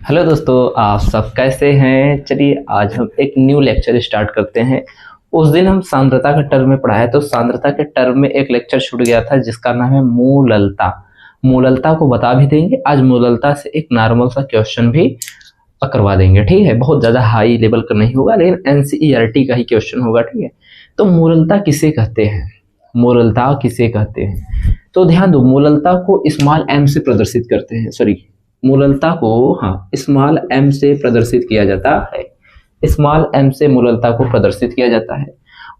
Hello दोस्तों, आप सब कैसे हैं। चलिए आज हम एक न्यू लेक्चर स्टार्ट करते हैं। उस दिन हम सांद्रता का टर्म में पढ़ा है, तो सांद्रता के टर्म में एक लेक्चर छूट गया था जिसका नाम है मूललता। मूललता को बता भी देंगे, आज मूललता से एक नॉर्मल सा क्वेश्चन भी करवा देंगे। ठीक है, बहुत ज़्यादा हाई लेवल का नहीं होगा, लेकिन एनसीईआरटी का ही क्वेश्चन होगा। ठीक है, तो मूललता किसे कहते हैं, मूललता किसे कहते हैं, तो ध्यान दो। मूललता को स्मॉल एम से प्रदर्शित करते हैं, सॉरी, मूललता को स्मॉल एम से प्रदर्शित किया जाता है। स्मॉल एम से मूललता को प्रदर्शित किया जाता है।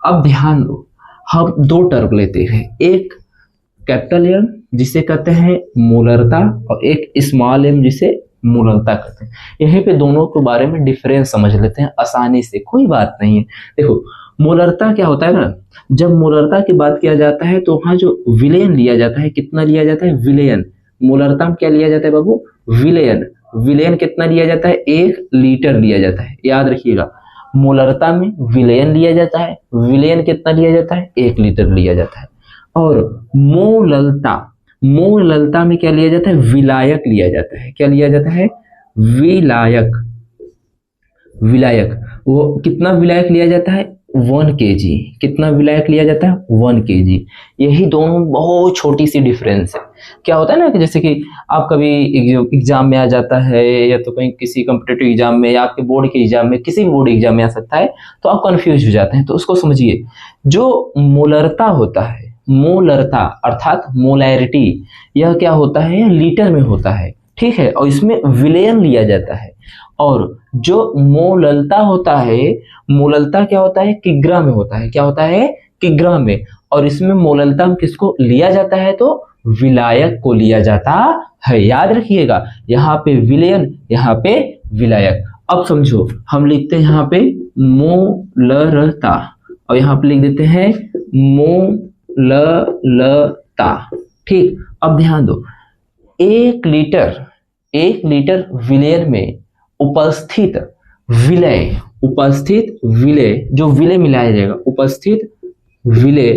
अब ध्यान दो, हम दो टर्म लेते हैं, एक कैपिटल एम जिसे कहते हैं मूलरता और एक स्मॉल एम जिसे मूललता कहते हैं। यहीं पे दोनों के बारे में डिफरेंस समझ लेते हैं आसानी से, कोई बात नहीं है। देखो मूलरता क्या होता है ना, जब मूलरता की बात किया जाता है तो वहाँ जो विलयन लिया जाता है, कितना लिया जाता है, विलयन। मूलरता में क्या लिया जाता है बाबू, विलयन। विलयन कितना लिया जाता है, 1 लीटर लिया जाता है, याद रखिएगा। मूलरता में विलयन लिया जाता है, विलयन कितना लिया जाता है, 1 लीटर लिया जाता है। और मूललता, मूललता में क्या लिया जाता है, विलायक लिया जाता है। क्या लिया जाता है, विलायक। विलायक वो कितना विलायक लिया जाता है, 1 kg। कितना विलायक लिया जाता है, 1 kg। यही दोनों बहुत छोटी सी डिफरेंस है। क्या होता है ना कि जैसे कि आप कभी एग्जाम में आ जाता है, या तो कहीं किसी कॉम्पिटेटिव एग्जाम में, या आपके बोर्ड के एग्जाम में, किसी भी बोर्ड एग्जाम में आ सकता है, तो आप कंफ्यूज हो जाते हैं। तो उसको समझिए, जो मोलरता होता है, मोलरता अर्थात मोलैरिटी, यह क्या होता है, यह लीटर में होता है। ठीक है, और इसमें विलयन लिया जाता है। और जो मोललता होता है, मोललता क्या होता है, किग्रा में होता है। क्या होता है, किग्रा में। और इसमें मोललता में किसको लिया जाता है, तो विलायक को लिया जाता है। याद रखिएगा, यहाँ पे विलयन, यहाँ पे विलायक। अब समझो, हम लिखते हैं यहाँ पे मोलरता और यहाँ पे लिख देते हैं मोललता। ठीक, अब ध्यान दो, 1 लीटर विलयन में उपस्थित विलय, उपस्थित विलय, जो विलय मिलाया जाएगा, उपस्थित विलय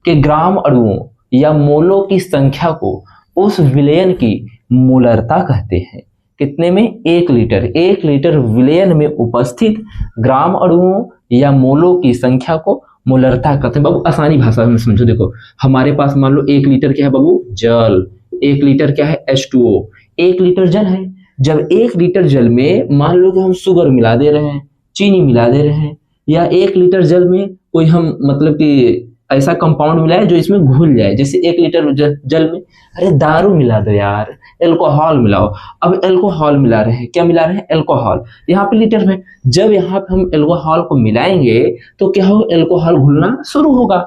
के ग्राम अणुओं या मोलों की संख्या को उस विलयन की मूलरता कहते हैं। कितने में, 1 लीटर। 1 लीटर विलयन में उपस्थित ग्राम अणुओं या मोलों की संख्या को मूलरता कहते हैं। बाबू आसानी भाषा में समझो, देखो हमारे पास मान लो 1 लीटर क्या है बाबू, जल। 1 लीटर क्या है, H2O। 1 लीटर जल है। जब 1 लीटर जल में मान लो कि हम शुगर मिला दे रहे हैं, चीनी मिला दे रहे हैं, या 1 लीटर जल में कोई हम मतलब कि ऐसा कंपाउंड मिलाए जो इसमें घुल जाए, जैसे 1 लीटर जल में अरे दारू मिला दो यार, एल्कोहल मिलाओ। अब एल्कोहल मिला रहे हैं, क्या मिला रहे हैं, एल्कोहल। यहाँ पे लीटर में, जब यहाँ पे हम एल्कोहल को मिलाएंगे तो क्या होगा, एल्कोहल घुलना शुरू होगा।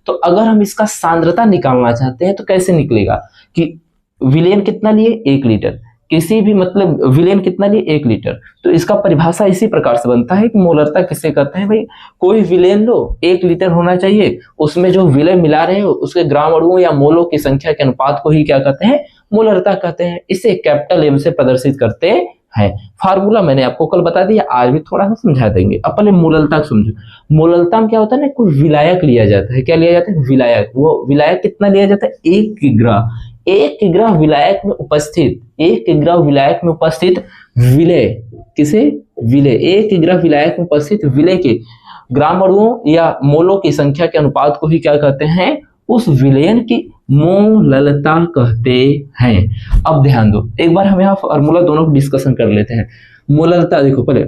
तो अगर हम इसका सांद्रता निकालना चाहते हैं तो कैसे निकलेगा कि विलयन कितना लिए, 1 लीटर, किसी भी मतलब विलयन कितना लिए, 1 लीटर। तो इसका परिभाषा इसी प्रकार से बनता है कि मोलरता किसे कहते हैं भाई, कोई विलयन लो, 1 लीटर होना चाहिए, उसमें जो विलय मिला रहे हो उसके ग्राम अणुओं या मोलों की संख्या के अनुपात को ही क्या कहते हैं, मोलरता कहते हैं। इसे कैपिटल एम से प्रदर्शित करते हैं। फार्मूला मैंने आपको कल बता दिया, आज भी थोड़ा सा समझा देंगे। अब पहले मूललता समझो। मूललता में क्या होता है ना, कोई विलायक लिया जाता है। क्या लिया जाता है, विलायक। वो विलायक कितना लिया जाता है, 1 किग्रा। 1 किग्रा विलायक में उपस्थित, 1 किग्रा विलायक में उपस्थित विलय, किसे, विलय। 1 किग्रा विलायक में उपस्थित विलय के ग्राम अणुओं या मोलों की संख्या के अनुपात को ही क्या कहते हैं, उस विलयन की मोललता कहते हैं। अब ध्यान दो, एक बार हम यहाँ फार्मूला दोनों को डिस्कशन कर लेते हैं। मोललता देखो पहले,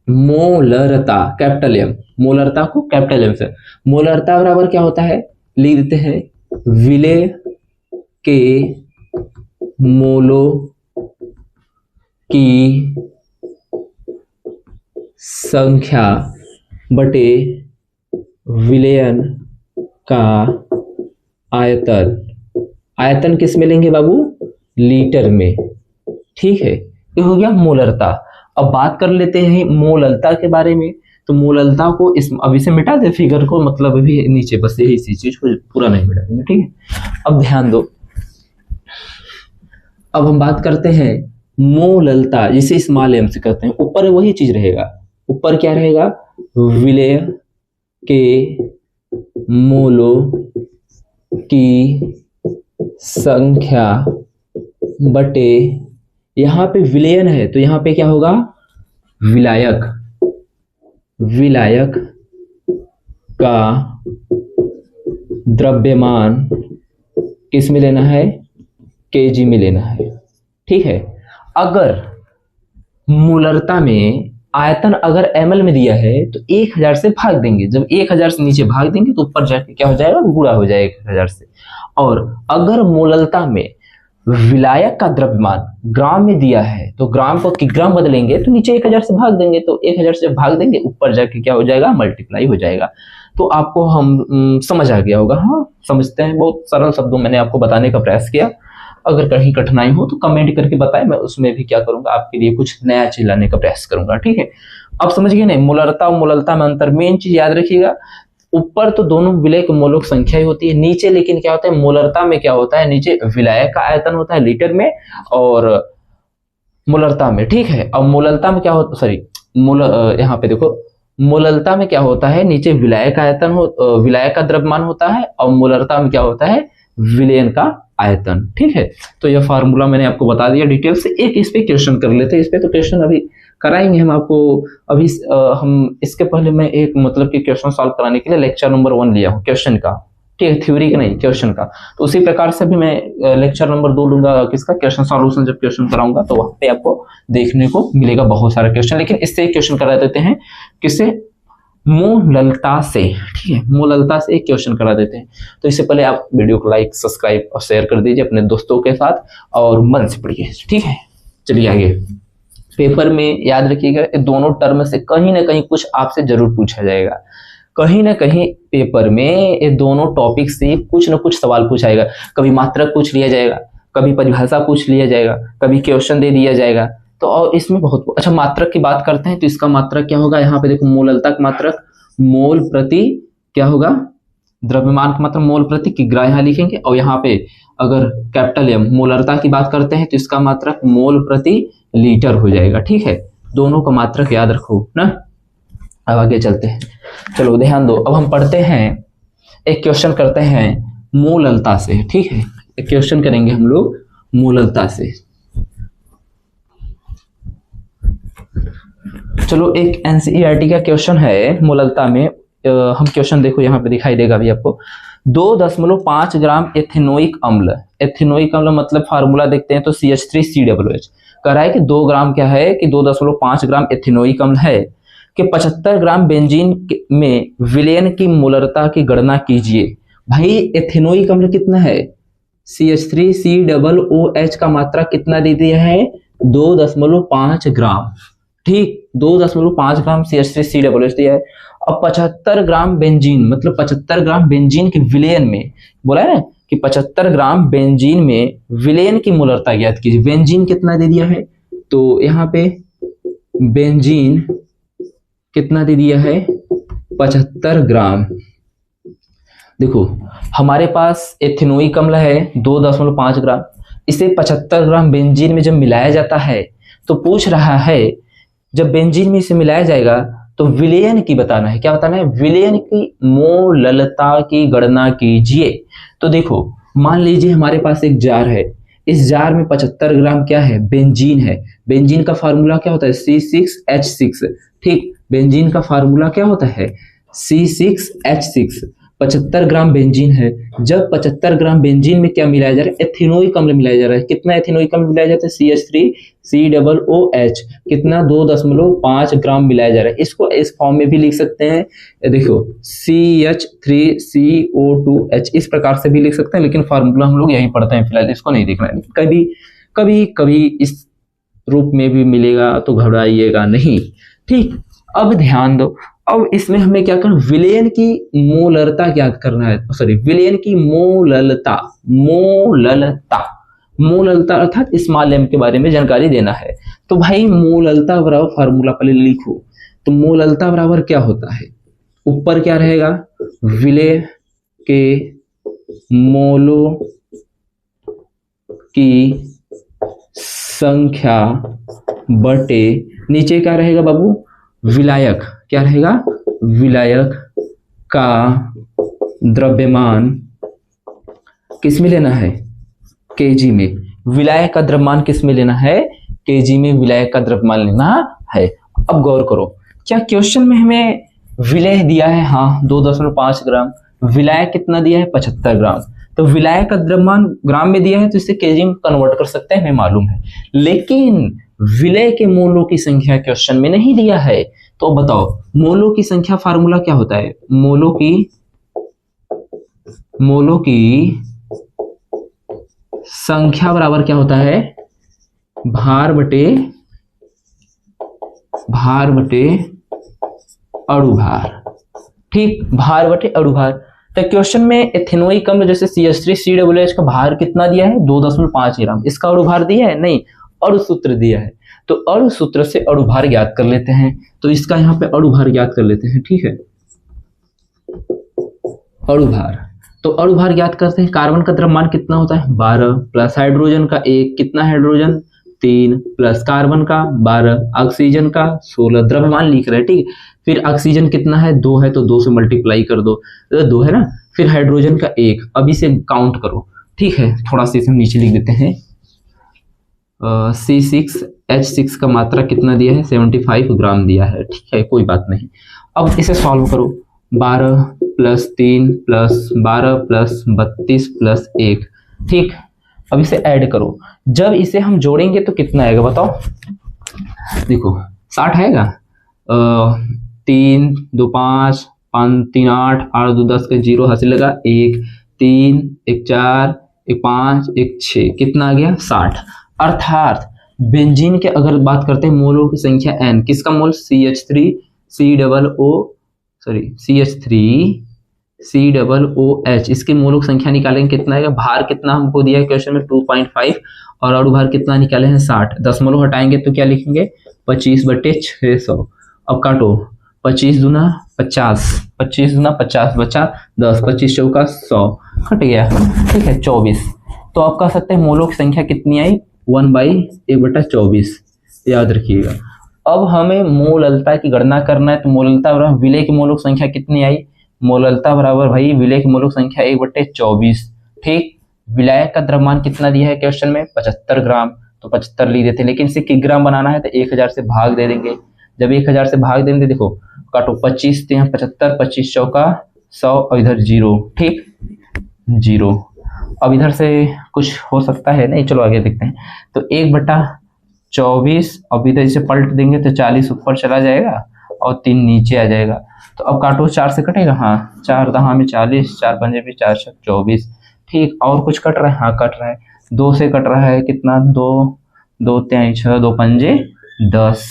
मोलरता कैपिटल एम, मोलरता को कैपिटल एम से, मोलरता बराबर क्या होता है, लिख देते हैं विलय के मोलों की संख्या बटे विलयन का आयतन। आयतन किस में लेंगे बाबू, लीटर में। ठीक है, ये हो गया मोलरता। अब बात कर लेते हैं मोललता के बारे में। तो मोललता को इस, अब इसे मिटा दे फिगर को, मतलब अभी नीचे बस यही इसी चीज को पूरा नहीं मिटा देंगे। ठीक है, अब ध्यान दो, अब हम बात करते हैं मोललता, जिसे स्मॉल एम से कहते हैं। ऊपर वही चीज रहेगा, ऊपर क्या रहेगा, विलय के मोलों की संख्या बटे यहाँ पे विलयन है तो यहाँ पे क्या होगा, विलायक, विलायक का द्रव्यमान किस में लेना है, केजी में लेना है। ठीक है, अगर मोलरता में आयतन अगर ml में दिया है तो 1000 से भाग देंगे, जब 1000 से नीचे भाग देंगे तो ऊपर जाके क्या हो जाएगा, गुणा हो जाएगा 1000 से। और अगर मोलरता में विलायक का द्रव्यमान ग्राम में दिया है तो ग्राम को किग्राम बदलेंगे तो नीचे 1000 से भाग देंगे, तो 1000 से भाग देंगे ऊपर जाके क्या हो जाएगा, मल्टीप्लाई हो जाएगा। तो आपको हम समझ आ गया होगा, हाँ समझते हैं, बहुत सरल शब्दों मैंने आपको बताने का प्रयास किया। अगर कहीं कठिनाई हो तो कमेंट करके बताएं, मैं उसमें भी क्या करूंगा, आपके लिए कुछ नया चीज लाने का प्रयास करूंगा। ठीक है, अब समझ गए नहीं, मोलरता और मोललता में अंतर। मेन चीज याद रखिएगा, ऊपर तो दोनों विलय की मोलों की संख्या ही होती है, नीचे लेकिन क्या होता है, मोलरता में क्या होता है, नीचे विलायक का आयतन होता है लीटर में और मोलरता में। ठीक है, अब मोललता में क्या होता, सॉरी यहाँ पे देखो, मोललता में क्या होता है, नीचे विलायक आयतन विलायक का द्रव्यमान होता है और मोलरता में क्या होता है, विलयन का आयतन। ठीक है, तो यह फार्मूला मैंने आपको बता दिया डिटेल से। एक इस पे क्वेश्चन कर लेते हैं, इस पे तो क्वेश्चन अभी कराएंगे हम आपको। अभी हम इसके पहले मैं एक मतलब कि क्वेश्चन सॉल्व कराने के लिए लेक्चर नंबर 1 लिया हूँ क्वेश्चन का, ठीक है, थ्योरी का नहीं, क्वेश्चन का। तो उसी प्रकार से भी मैं लेक्चर नंबर 2 लूंगा किसका, क्वेश्चन सॉल्यूशन, जब क्वेश्चन कराऊंगा तो वहां पे आपको देखने को मिलेगा बहुत सारा क्वेश्चन। लेकिन इससे एक क्वेश्चन करा देते हैं, किससे, मोललता से। ठीक है, मोललता से एक क्वेश्चन करा देते हैं। तो इससे पहले आप वीडियो को लाइक, सब्सक्राइब और शेयर कर दीजिए अपने दोस्तों के साथ और मन से पढ़िए। ठीक है, चलिए आगे। पेपर में याद रखिएगा, दोनों टर्म से कहीं ना कहीं कुछ आपसे जरूर पूछा जाएगा, कहीं ना कहीं पेपर में ये दोनों टॉपिक से कुछ ना कुछ सवाल पूछाएगा। कभी मात्रक पूछ लिया जाएगा, कभी परिभाषा पूछ लिया जाएगा, कभी क्वेश्चन दे दिया जाएगा। तो और इसमें बहुत अच्छा, मात्रक की बात करते हैं तो इसका मात्रक क्या होगा, यहाँ पे देखो, मोललता का मात्रक मोल प्रति क्या होगा, द्रव्यमान का मात्रक मोल प्रति किग्रा यहाँ लिखेंगे। और यहाँ पे अगर कैपिटल एम मोलरता की बात करते हैं तो इसका मात्रक मोल प्रति लीटर हो जाएगा। ठीक है, दोनों का मात्रक याद रखो ना। अब आगे चलते हैं, चलो ध्यान दो। अब हम पढ़ते हैं, एक क्वेश्चन करते हैं मोललता से। ठीक है, एक क्वेश्चन करेंगे हम लोग मोललता से। चलो, एक एनसीईआरटी का क्वेश्चन है मोललता में। हम क्वेश्चन देखो, यहाँ पे दिखाई देगा अभी आपको। 2.5 ग्राम एथेनोइक अम्ल, एथेनोइक अम्ल मतलब फार्मूला देखते हैं तो CH3COOH कह रहा है कि 2 ग्राम क्या है कि 2.5 ग्राम एथेनोइक अम्ल है कि 75 ग्राम बेंजीन में विलयन की मोलरता की गणना कीजिए। भाई एथेनोइक अम्ल कितना है, CH3COOH का मात्रा कितना दे दिया है, 2.5 ग्राम। ठीक, 2.5 ग्राम CH3COOH दिया है। अब 75 ग्राम बेंजीन, मतलब 75 ग्राम बेंजीन के विलयन में बोला है ना कि 75 ग्राम बेंजीन में विलयन की मोलरता ज्ञात कीजिए। बेंजीन कितना दे दिया है, तो यहाँ पे बेंजीन कितना दे दिया है, 75 ग्राम। देखो हमारे पास एथेनोइक अम्ल है 2.5 ग्राम, इसे 75 ग्राम बेंजीन में जब मिलाया जाता है तो पूछ रहा है जब बेंजीन में इसे मिलाया जाएगा तो विलयन की बताना है। क्या बताना है, विलयन की मोललता की गणना कीजिए। तो देखो मान लीजिए हमारे पास एक जार है, इस जार में 75 ग्राम क्या है, बेंजीन है। बेंजीन का फार्मूला क्या होता है, C6H6। ठीक, बेंजीन का फार्मूला क्या होता है, C6H6। 75 ग्राम बेंजीन है, जब 75 ग्राम बेंजीन में क्या मिलाया जा रहा है, एथेनोइक अम्ल मिलाया जा रहा है। कितना एथेनोइक अम्ल मिलाया जाता है, CH3COOH कितना, 2.5 ग्राम मिलाया जा रहा है। इसको इस फॉर्म में भी लिख सकते हैं, देखो CH3CO2H इस प्रकार से भी लिख सकते हैं, लेकिन फार्मूला हम लोग यही पढ़ते हैं, फिलहाल इसको नहीं देखना है। कभी कभी कभी इस रूप में भी मिलेगा तो घबराइएगा नहीं। ठीक, अब ध्यान दो, अब इसमें हमें क्या करना, विलयन की मोलरता ज्ञात करना है, सॉरी विलयन की मोललता, मोललता अर्थात स्मॉल एम के बारे में जानकारी देना है। तो भाई मोललता बराबर फार्मूला पहले लिखो। तो मोललता बराबर क्या होता है, ऊपर क्या रहेगा, विलय के मोलों की संख्या बटे, नीचे क्या रहेगा बाबू, विलायक, क्या रहेगा, विलायक का द्रव्यमान किस में लेना है, केजी में। विलायक का द्रव्यमान किस में लेना है, केजी में विलय का द्रव्यमान लेना है। अब गौर करो, क्या क्वेश्चन में हमें विलय दिया है? हाँ 2.5 ग्राम। विलय कितना दिया है? 75 ग्राम। तो विलय का द्रव्यमान ग्राम में दिया है तो इसे केजी में कन्वर्ट कर सकते हैं, हमें मालूम है। लेकिन विलय के मोलों की संख्या क्वेश्चन में नहीं दिया है। तो बताओ मोलों की संख्या फार्मूला क्या होता है? मोलों की संख्या बराबर क्या होता है? भार बटे अणुभार। ठीक, भार बटे अणुभार। तो क्वेश्चन में एथेनोइक अम्ल जैसे CH3COOH का भार कितना दिया है? 2.5 ग्राम। इसका अणुभार दिया है? नहीं, अणुसूत्र दिया है। तो अणुसूत्र से अणुभार ज्ञात कर लेते हैं। तो इसका यहाँ पे अणुभार ज्ञात कर लेते हैं। ठीक है, अणुभार। तो अणुभार ज्ञात करते हैं। कार्बन का द्रव्यमान कितना होता है? 12 प्लस हाइड्रोजन का 1, कितना हाइड्रोजन? 3 प्लस कार्बन का 12, ऑक्सीजन का 16। द्रव्यमान लिख रहे हैं, ठीक। फिर ऑक्सीजन कितना है? 2 है, तो 2 से मल्टीप्लाई कर दो, 2 है ना। फिर हाइड्रोजन का 1, अब इसे काउंट करो। ठीक है, थोड़ा सा इसे नीचे लिख देते हैं। C6H6 का मात्रा कितना दिया है? 75 ग्राम दिया है। ठीक है, कोई बात नहीं। अब इसे सॉल्व करो। 12 प्लस 3 प्लस 12 प्लस 32 प्लस 1। ठीक, अब इसे ऐड करो। जब इसे हम जोड़ेंगे तो कितना आएगा बताओ? देखो 60 आएगा। 3 2 5 5 3 8 8 2 10 का 0 हासिल लगा। 1 3 1 4 1 5 1 6, कितना आ गया? 60। अर्थात बेंजीन के अगर बात करते हैं मोलों की संख्या n, किसका मोल? CH3COOH, इसकी मोलों की संख्या निकालेंगे, कितना आएगा? भार कितना हमको दिया है क्वेश्चन में? 2.5, और अणुभार कितना निकाले हैं? 60। 10 मोल हटाएंगे तो क्या लिखेंगे? 25/600। अब काटो, 25 दूना 50, 25 दूना 50 बचा 10, 25 चौका 100, कट गया। ठीक है, 24। तो आप कह सकते हैं मोलों की संख्या कितनी आई? 1/1/24, याद रखिएगा। अब हमें मोललता की गणना करना है। तो मोललता बराबर विलय की मोलों की संख्या कितनी आई? मोललता बराबर भाई विलय की मोलों की संख्या 1/24। ठीक, विलय का द्रव्यमान कितना दिया है क्वेश्चन में? 75 ग्राम। तो 75 लिख देते हैं, लेकिन इसे किग्राम बनाना है तो 1000 से भाग दे देंगे। जब 1000 से भाग देंगे, देखो काटो, 25 3 75, 25 चौका 100, और इधर 0। ठीक, 0। अब इधर से कुछ हो सकता है नहीं, चलो आगे देखते हैं। तो 1/24, अब इधर इसे पलट देंगे तो 40 ऊपर चला जाएगा और 3 नीचे आ जाएगा। तो अब काटो, 4 से कटेगा? हाँ, 4 दहा में 40, 4 पंजे में 4 24। ठीक, और कुछ कट रहा है? हाँ कट रहा है। 2 से कट रहा है, कितना? 2 2 3 6, 2 पंजे 10।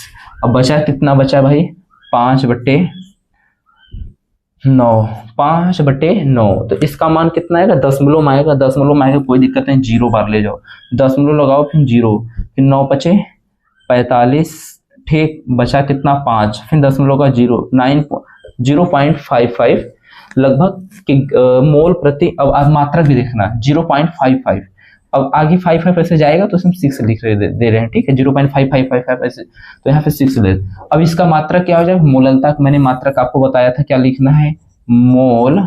अब बचा कितना? बचा भाई 5/9, 5/9। तो इसका मान कितना आएगा? 10 में आएगा। 10 में आएगा, कोई दिक्कत नहीं, 0 बार ले जाओ। 10 लगाओ, फिर 0, फिर 9 5 45। ठीक, बचा कितना? 5, फिर 10 का 0, 0.55 लगभग मोल प्रति। अब मात्रक भी देखना, 0.55। अब आगे 55 ऐसे जाएगा तो इसमें 6 लिख रहे दे रहे हैं। ठीक है, 0.5555 ऐसे, तो यहाँ पे 6 ले। अब इसका मात्रक क्या हो जाएगा? मोललता मैंने मात्रक आपको बताया था, क्या लिखना है? मोल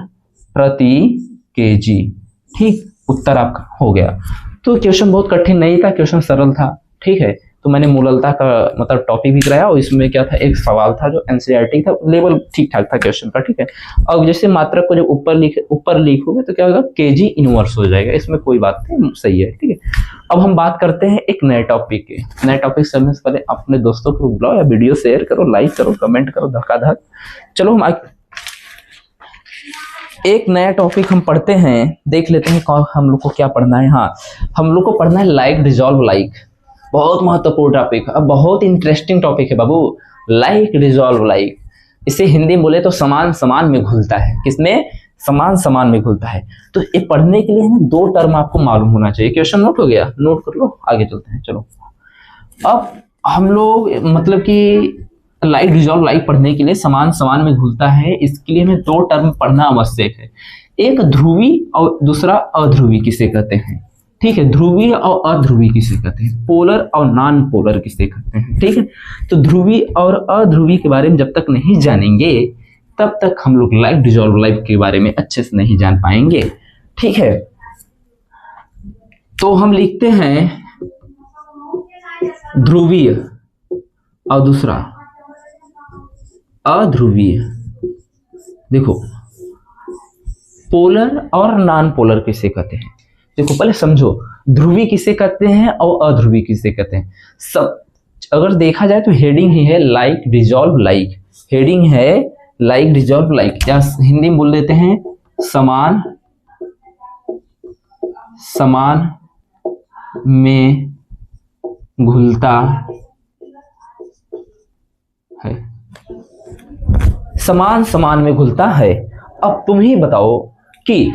प्रति केजी। ठीक, उत्तर आपका हो गया। तो क्वेश्चन बहुत कठिन नहीं था, क्वेश्चन सरल था। ठीक है, तो मैंने मोललता का मतलब टॉपिक भी कराया, और इसमें क्या था? एक सवाल था जो एनसीईआरटी था, लेवल ठीक ठाक था क्वेश्चन का। ठीक है, अब जैसे मात्रक को जब ऊपर लिखोगे तो क्या होगा? केजी इनवर्स हो जाएगा, इसमें कोई बात नहीं, सही है। ठीक है, अब हम बात करते हैं एक नए टॉपिक के। नए टॉपिक से पहले अपने दोस्तों को बुलाओ या वीडियो शेयर करो, लाइक करो, कमेंट करो, धक्का। चलो हम एक नया टॉपिक हम पढ़ते हैं, देख लेते हैं हम लोग को क्या पढ़ना है। हाँ, हम लोग को पढ़ना है लाइक डिसॉल्व लाइक। बहुत महत्वपूर्ण टॉपिक है, बहुत इंटरेस्टिंग टॉपिक है बाबू। लाइक डिसॉल्व लाइक, इसे हिंदी में बोले तो समान समान में घुलता है। किसमें? समान समान में घुलता है। तो ये पढ़ने के लिए हमें 2 टर्म आपको मालूम होना चाहिए। क्वेश्चन नोट हो गया? नोट कर लो, आगे चलते हैं। चलो, अब हम लोग मतलब कि लाइक डिसॉल्व लाइक पढ़ने के लिए समान समान में घुलता है, इसके लिए हमें 2 टर्म पढ़ना आवश्यक है। एक ध्रुवी और दूसरा अध्रुवी किसे कहते हैं। ठीक है, ध्रुवी और अध्रुवी किसे कहते हैं, पोलर और नॉन पोलर किसे कहते हैं। ठीक है, तो ध्रुवी और अध्रुवी के बारे में जब तक नहीं जानेंगे तब तक हम लोग लाइक डिसॉल्व लाइक के बारे में अच्छे से नहीं जान पाएंगे। ठीक है, तो हम लिखते हैं ध्रुवीय और दूसरा अध्रुवीय। देखो पोलर और नॉन पोलर किसे कहते हैं? देखो पहले समझो, ध्रुवी किसे कहते हैं और अध्रुवी किसे कहते हैं। सब अगर देखा जाए तो हेडिंग ही है लाइक डिजॉल्व लाइक, हेडिंग है लाइक डिजॉल्व लाइक, या हिंदी में बोल देते हैं समान समान में घुलता है, समान समान में घुलता है। अब तुम ही बताओ कि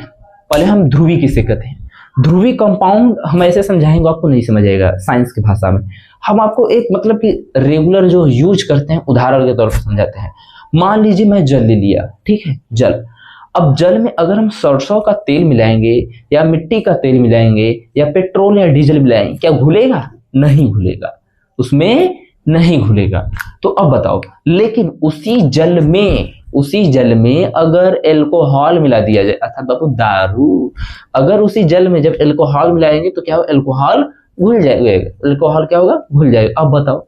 पहले हम ध्रुवी किसे कहते हैं। ध्रुवी कंपाउंड हम ऐसे समझाएंगे, आपको नहीं समझ आएगा साइंस की भाषा में। हम आपको एक मतलब कि रेगुलर जो यूज करते हैं उदाहरण के तौर पर समझाते हैं। मान लीजिए मैं जल ले लिया, ठीक है, जल। अब जल में अगर हम सरसों का तेल मिलाएंगे या मिट्टी का तेल मिलाएंगे या पेट्रोल या डीजल मिलाएंगे, क्या घुलेगा? नहीं घुलेगा, उसमें नहीं घुलेगा। तो अब बताओ, लेकिन उसी जल में अगर एल्कोहल मिला दिया जाए, अर्थात बाबू दारू, अगर उसी जल में जब एल्कोहल मिलाएंगे तो क्या होगा? एल्कोहल घुल जाएगा। एल्कोहल क्या होगा? घुल जाएगा। अब बताओ,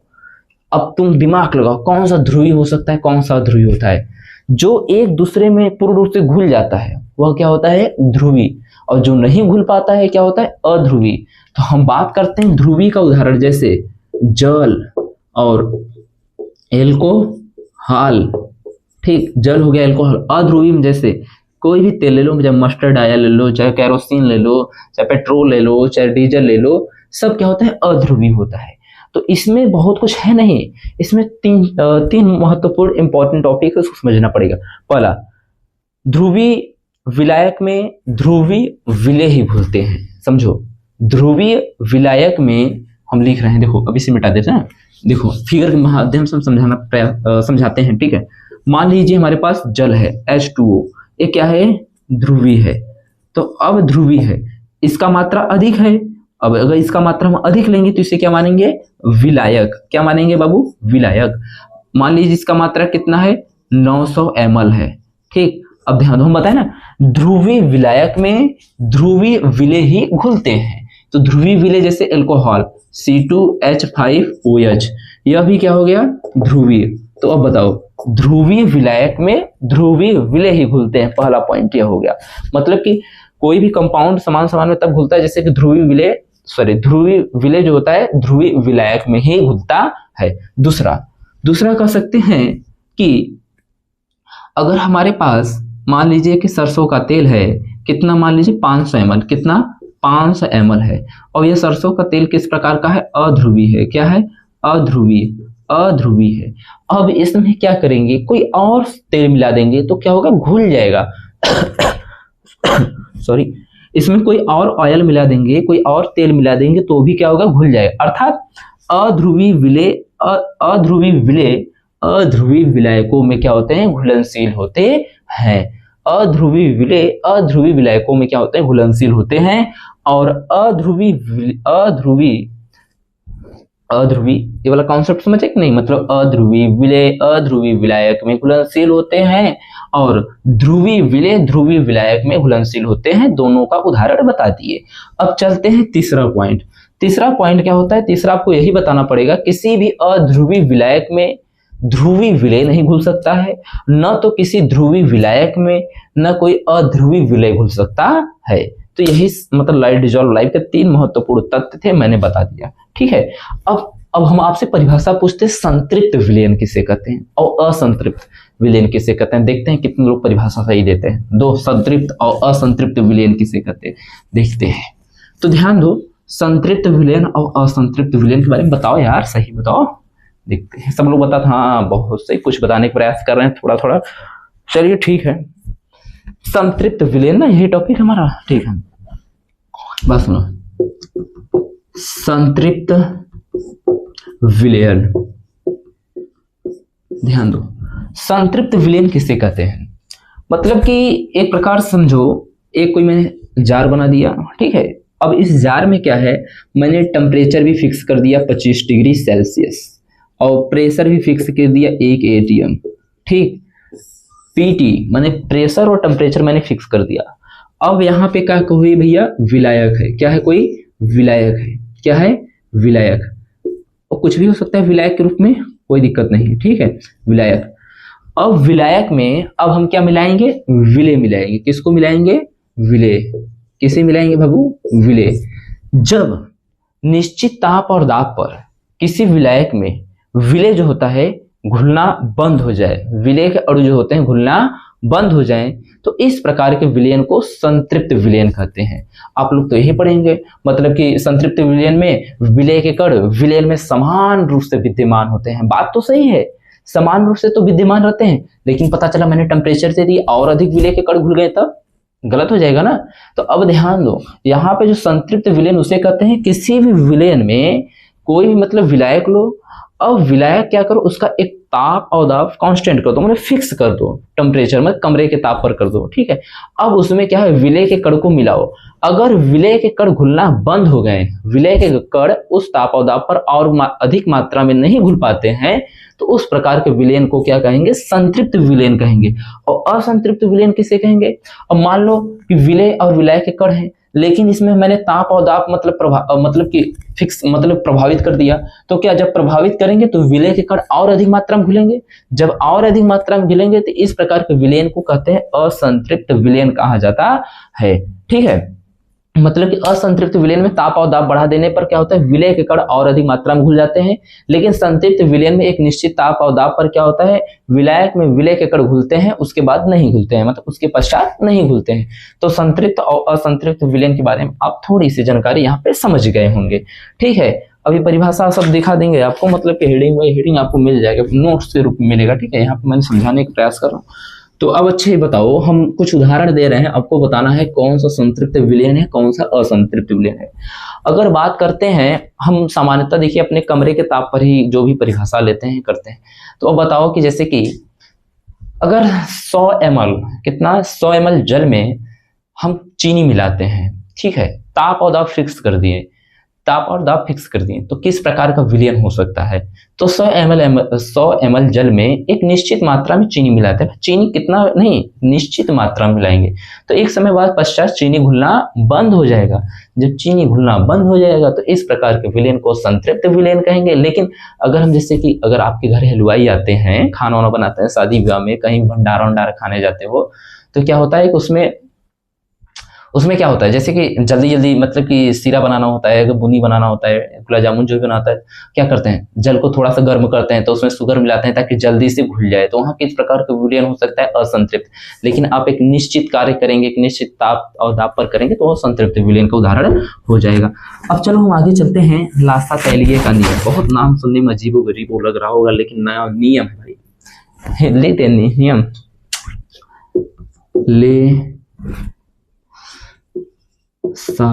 अब तुम दिमाग लगाओ, कौन सा ध्रुवी हो सकता है, कौन सा अध्रुवी होता है? जो एक दूसरे में पूर्ण रूप से घुल जाता है वह क्या होता है? ध्रुवी। और जो नहीं घुल पाता है क्या होता है? अध्रुवी। तो हम बात करते हैं ध्रुवी का उदाहरण, जैसे जल और एल्कोहल, ठीक, जल हो गया, एल्कोहल। अध्रुवी में जैसे कोई भी तेल ले लो, चाहे मस्टर्ड ऑयल ले लो, चाहे कैरोसिन ले लो, चाहे पेट्रोल ले लो, चाहे डीजल ले लो, सब क्या होता है? अध्रुवी होता है। तो इसमें बहुत कुछ है नहीं, इसमें तीन महत्वपूर्ण इंपॉर्टेंट टॉपिक है, उसको समझना पड़ेगा। पहला, ध्रुवी विलायक में ध्रुवी विलय ही घुलते हैं। समझो, ध्रुवी विलायक में हम लिख रहे हैं, देखो अभी से मिटा देते हैं, देखो फिगर के माध्यम से हम समझाते हैं, ठीक है। मान लीजिए हमारे पास जल है H2O, ये क्या है? ध्रुवी है। तो अब ध्रुवी है, इसका मात्रा अधिक है। अब अगर इसका मात्रा हम अधिक लेंगे तो इसे क्या मानेंगे? विलायक। क्या मानेंगे बाबू? विलायक। मान लीजिए इसका मात्रा कितना है? 900 ml है, ठीक। अब ध्यान दो, हम बताए ना ध्रुवी विलायक में ध्रुवी विलय ही घुलते हैं। तो ध्रुवी विलय जैसे एल्कोहल C2H5OH, यह भी क्या हो गया? ध्रुवीय। तो अब बताओ, ध्रुवी विलायक में ध्रुवी विलय ही घुलते हैं, पहला पॉइंट यह हो गया। मतलब कि कोई भी कंपाउंड समान समान में तब घुलता है जैसे कि ध्रुवी विलय जो होता है ध्रुवी विलायक में ही घुलता है। दूसरा कह सकते हैं कि अगर हमारे पास मान लीजिए कि सरसों का तेल है, कितना? मान लीजिए 500 ml, कितना? 500 ml है, और यह सरसों का तेल किस प्रकार का है? अध्रुवी है। क्या है? अध्रुवी है। अब इसमें क्या करेंगे? कोई और तेल मिला देंगे तो क्या होगा? घुल जाएगा। सॉरी, इसमें कोई और ऑयल मिला देंगे, कोई और तेल मिला देंगे तो भी क्या होगा? घुल जाएगा। अर्थात अध्रुवी विलायकों में क्या होते हैं? घुलनशील होते हैं। अध्रुवी विलायकों में क्या होते हैं? घुलनशील होते हैं। और अध्रुवी ये वाला कॉन्सेप्ट समझे कि नहीं? मतलब अध्रुवी विलायक में घुलनशील होते हैं और ध्रुवी विलायक में घुलनशील होते हैं। दोनों का उदाहरण बता दिए। अब चलते हैं तीसरा पॉइंट क्या होता है? तीसरा आपको यही बताना पड़ेगा, किसी भी अध्रुवी विलायक में ध्रुवी विलय नहीं घुल सकता है, न तो किसी ध्रुवी विलायक में न कोई अध्रुवी विलय घुल सकता है। तो यही मतलब लाइट डिजॉल्व लाइफ के 3 महत्वपूर्ण तथ्य थे, मैंने बता दिया, ठीक है। अब हम आपसे परिभाषा पूछते हैं, संतृप्त विलयन किसे कहते हैं और असंतृप्त विलयन किसे कहते हैं। देखते हैं कितने लोग परिभाषा सही देते हैं। दो, संतृप्त और असंतृप्त विलयन किसे कहते हैं, देखते हैं। तो ध्यान दो, संतृप्त विलयन और असंतृप्त विलयन के बारे में बताओ यार, सही बताओ। देखते हैं, सब लोग बताते हाँ बहुत सही, कुछ बताने का प्रयास कर रहे हैं थोड़ा थोड़ा, चलिए ठीक है। संतृप्त विलयन ना यही टॉपिक हमारा, ठीक है। बस सुनो, संतृप्त विलयन, ध्यान दो, संतृप्त विलयन किसे कहते हैं? मतलब कि एक प्रकार समझो, एक कोई मैंने जार बना दिया, ठीक है। अब इस जार में क्या है, मैंने टेम्परेचर भी फिक्स कर दिया 25 डिग्री सेल्सियस और प्रेशर भी फिक्स कर दिया 1 atm, ठीक। पीटी मैंने प्रेशर और टेम्परेचर मैंने फिक्स कर दिया। अब यहाँ पे क्या कोई भैया विलायक है, क्या है? कोई विलायक है, क्या है? विलायक। कुछ भी हो सकता है विलायक के रूप में, कोई दिक्कत नहीं, ठीक है, विलायक। अब विलायक में अब हम क्या मिलाएंगे, विलेय मिलाएंगे। किसको मिलाएंगे, विलेय। किसे मिलाएंगे बाबू, विलेय। जब निश्चित ताप और दाब पर किसी विलायक में विलेय जो होता है घुलना बंद हो जाए, विलेय के अणु जो होते हैं घुलना बंद हो जाए, तो इस प्रकार के विलयन को संतृप्त विलयन कहते हैं। आप लोग तो यही पढ़ेंगे, मतलब कि संतृप्त विलयन में विलेय के कण विलयन में समान रूप से विद्यमान होते हैं। बात तो सही है, समान रूप से तो विद्यमान रहते हैं, लेकिन पता चला मैंने टेम्परेचर दे दी और अधिक विलेय के कण घुल गए, तब गलत हो जाएगा ना। तो अब ध्यान दो, यहाँ पे जो संतृप्त विलयन उसे कहते हैं किसी भी विलयन में कोई भी मतलब विलायक लो, अब विलायक क्या करो, उसका एक ताप और दाब कांस्टेंट कर दो, मतलब फिक्स कर दो, टेम्परेचर में कमरे के ताप पर कर दो, ठीक है। अब उसमें क्या है, विलेय के कण को मिलाओ। अगर विलेय के कण घुलना बंद हो गए, विलेय के कण उस ताप और दाब पर और अधिक मात्रा में नहीं घुल पाते हैं, तो उस प्रकार के विलयन को क्या कहेंगे, संतृप्त विलयन कहेंगे। और असंतृप्त विलयन किसे कहेंगे। अब मान लो कि विलेय और विलायक के कण हैं, लेकिन इसमें मैंने ताप और दाब मतलब कि फिक्स मतलब प्रभावित कर दिया, तो क्या जब प्रभावित करेंगे तो विलेय के कण और अधिक मात्रा में घुलेंगे। जब और अधिक मात्रा में घुलेंगे तो इस प्रकार के विलयन को कहते हैं असंतृप्त विलयन कहा जाता है, ठीक है। मतलब कि असंतृप्त विलयन में ताप और दाब बढ़ा देने पर क्या होता है, विलेय के कण और अधिक मात्रा में घुल जाते हैं, लेकिन संतृप्त विलयन में एक निश्चित ताप और दाब पर क्या होता है, विलायक में विलेय के कण घुलते हैं, उसके बाद नहीं घुलते हैं, मतलब उसके पश्चात नहीं घुलते हैं। तो संतृप्त और असंतृप्त विलयन के बारे में आप थोड़ी सी जानकारी यहाँ पे समझ गए होंगे, ठीक है। अभी परिभाषा सब दिखा देंगे आपको, मतलब कि हेडिंग बाई हेडिंग आपको मिल जाएगा, नोट्स के रूप में मिलेगा, ठीक है। यहाँ पे मैंने समझाने का प्रयास कर रहा हूँ। तो अब अच्छे बताओ, हम कुछ उदाहरण दे रहे हैं, आपको बताना है कौन सा संतृप्त विलयन है, कौन सा असंतृप्त विलयन है। अगर बात करते हैं, हम सामान्यतः देखिए अपने कमरे के ताप पर ही जो भी परिभाषा लेते हैं करते हैं। तो अब बताओ कि जैसे कि अगर 100 ml, कितना 100 ml जल में हम चीनी मिलाते हैं, ठीक है, ताप और दाब फिक्स कर दिए, ताप और दाब फिक्स कर दिए, तो किस प्रकार का विलयन हो सकता है। तो 100 ml जल में एक निश्चित मात्रा में चीनी मिलाते हैं, चीनी कितना नहीं, निश्चित मात्रा में मिलाएंगे, तो एक समय बाद पश्चात चीनी घुलना बंद हो जाएगा। जब चीनी घुलना बंद हो जाएगा तो इस प्रकार के विलयन को संतृप्त विलयन कहेंगे। लेकिन अगर हम जैसे कि अगर आपके घर हलवाई आते हैं, खाना वाना बनाते हैं, शादी विवाह में कहीं भंडारा वंडारा खाने जाते हो, तो क्या होता है कि उसमें क्या होता है, जैसे कि जल्दी जल्दी मतलब कि सीरा बनाना होता है, बुनी बनाना होता है, गुलाब जामुन जो भी बनाता है, क्या करते हैं, जल को थोड़ा सा गर्म करते हैं, तो उसमें शुगर मिलाते हैं ताकि जल्दी से घुल जाए। तो वहाँ किस प्रकार का विलयन हो सकता है, असंतृप्त। लेकिन आप एक निश्चित कार्य करेंगे, एक निश्चित ताप और दाब पर करेंगे, तो वो संतृप्त विलयन का उदाहरण हो जाएगा। अब चलो हम आगे चलते हैं, लासा तैलीय का नियम। बहुत नाम सुनने में अजीबो गरीबो लग रहा होगा, लेकिन नया नियम है भाई, लेते नियम ले सा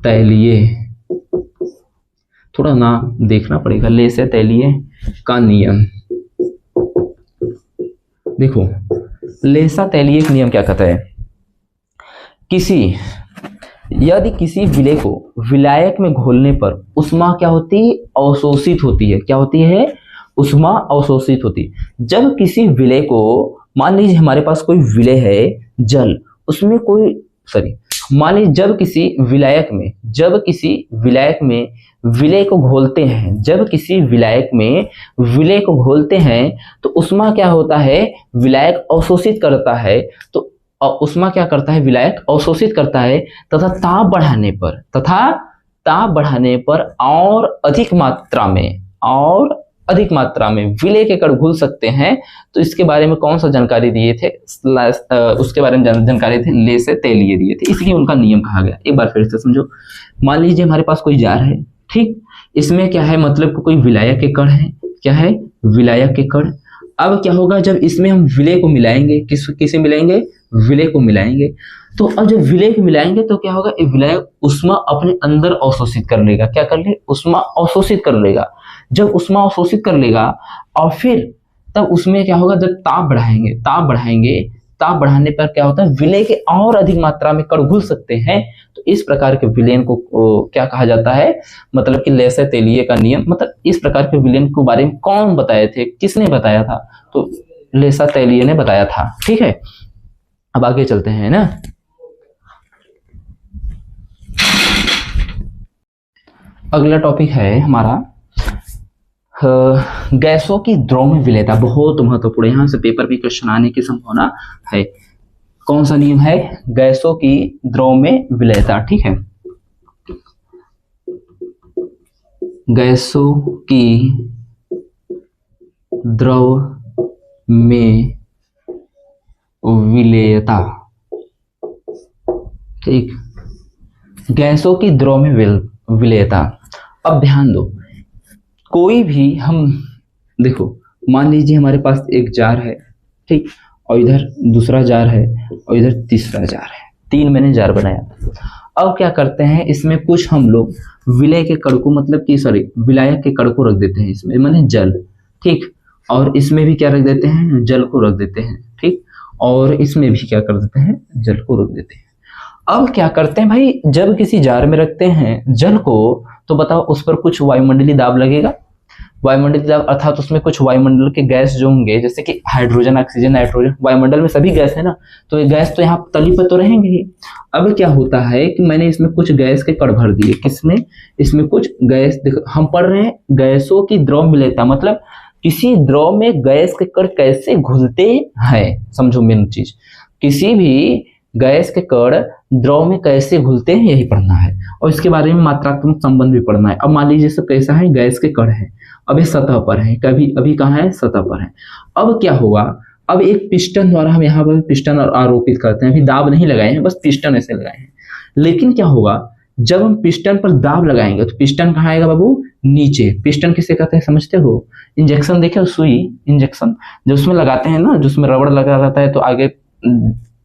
तैलीय, थोड़ा नाम देखना पड़ेगा, ले से तैलीय का नियम। देखो लेसा तैलीय का नियम क्या कहता है, यदि किसी विलेय को विलायक में घोलने पर उष्मा क्या होती है, अवशोषित होती है। क्या होती है, उष्मा अवशोषित होती है। जब किसी विलेय को, मान लीजिए हमारे पास कोई विलेय है जल, उसमें कोई मान लीजिए जब किसी विलायक में विलेय को घोलते हैं, जब किसी विलायक में विलेय को घोलते हैं तो उष्मा क्या होता है, विलायक अवशोषित करता है। तो उष्मा क्या करता है, विलायक अवशोषित करता है, तथा ताप बढ़ाने पर और अधिक मात्रा में विलेय के कण घुल सकते हैं। तो इसके बारे में कौन सा जानकारी दिए थे, उसके बारे में जानकारी थे, ले से तैलीय दिए थे, इसलिए उनका नियम कहा गया। एक बार फिर से समझो, मान लीजिए हमारे पास कोई जार है, ठीक, इसमें क्या है, मतलब कोई विलायक के कण है, क्या है, विलायक के कण। अब क्या होगा, जब इसमें हम विलेय को मिलाएंगे, किसे मिलाएंगे, विलेय को मिलाएंगे, तो अब जब विलेय को मिलाएंगे तो क्या होगा, विलायक उष्मा अपने अंदर अवशोषित कर लेगा। क्या कर ले, उष्मा अवशोषित कर लेगा। जब उष्मा अवशोषित कर लेगा और फिर तब उसमें क्या होगा, जब ताप बढ़ाएंगे, ताप बढ़ाने पर क्या होता है, विलेय के और अधिक मात्रा में कण घुल सकते हैं। तो इस प्रकार के विलयन को क्या कहा जाता है, मतलब कि ले से तैलीय का नियम। मतलब इस प्रकार के विलयन के बारे में कौन बताए थे, किसने बताया था, तो ले से तैलीय ने बताया था, ठीक है। अब आगे चलते हैं ना। अगला टॉपिक है हमारा गैसों की द्रव में विलेयता बहुत महत्वपूर्ण, यहाँ से पेपर पे क्वेश्चन आने की संभावना है। कौन सा नियम है? गैसों की द्रव में विलेयता। ठीक है, गैसों की द्रव में विलेयता। ठीक, गैसों की द्रव में विलेयता। अब ध्यान दो, कोई भी हम देखो, मान लीजिए हमारे पास एक जार है, ठीक, और इधर दूसरा जार है और इधर तीसरा जार है, 3 मैंने जार बनाया। अब क्या करते हैं, इसमें कुछ हम लोग विलय के कण को, मतलब कि सॉरी विलायक के कण को रख देते हैं इसमें, माने जल, ठीक, और इसमें भी क्या रख देते हैं, जल को रख देते हैं, ठीक, और इसमें भी क्या कर देते हैं, जल को रख देते हैं। अब क्या करते हैं भाई, जब किसी जार में रखते हैं जल को, तो बताओ उस पर कुछ वायुमंडलीय दाब लगेगा। वायुमंडलीय दाब अर्थात उसमें कुछ वायुमंडल के गैस जो होंगे, जैसे कि हाइड्रोजन, ऑक्सीजन, नाइट्रोजन, वायुमंडल में सभी गैस है ना, तो ये गैस तो यहाँ तली पर तो रहेंगे ही। अब क्या होता है कि मैंने इसमें कुछ गैस के कण भर दिए, किसमें, इसमें कुछ गैस, देखो हम पढ़ रहे हैं गैसों की द्रव विलेयता, मतलब किसी द्रव में गैस के कण कैसे घुलते हैं, समझो मेन चीज, किसी भी गैस के कण द्रव में कैसे घुलते हैं यही पढ़ना है, और इसके बारे में मात्रात्मक संबंध भी पढ़ना है। अब मान लीजिए सब कैसा है, गैस के कण है, अब ये सतह पर है, कभी अभी कहाँ है, सतह पर है। अब क्या होगा, अब एक पिस्टन द्वारा हम यहाँ पर पिस्टन आरोपित करते हैं, अभी दाब नहीं लगाए हैं, बस पिस्टन ऐसे लगाए हैं। लेकिन क्या होगा, जब हम पिस्टन पर दाब लगाएंगे तो पिस्टन कहाँ आएगा बाबू, नीचे। पिस्टन किसे कहते हैं समझते हो, इंजेक्शन देखे हो, सुई इंजेक्शन जो उसमें लगाते हैं ना, जो उसमें रबड़ लगा रहता है तो आगे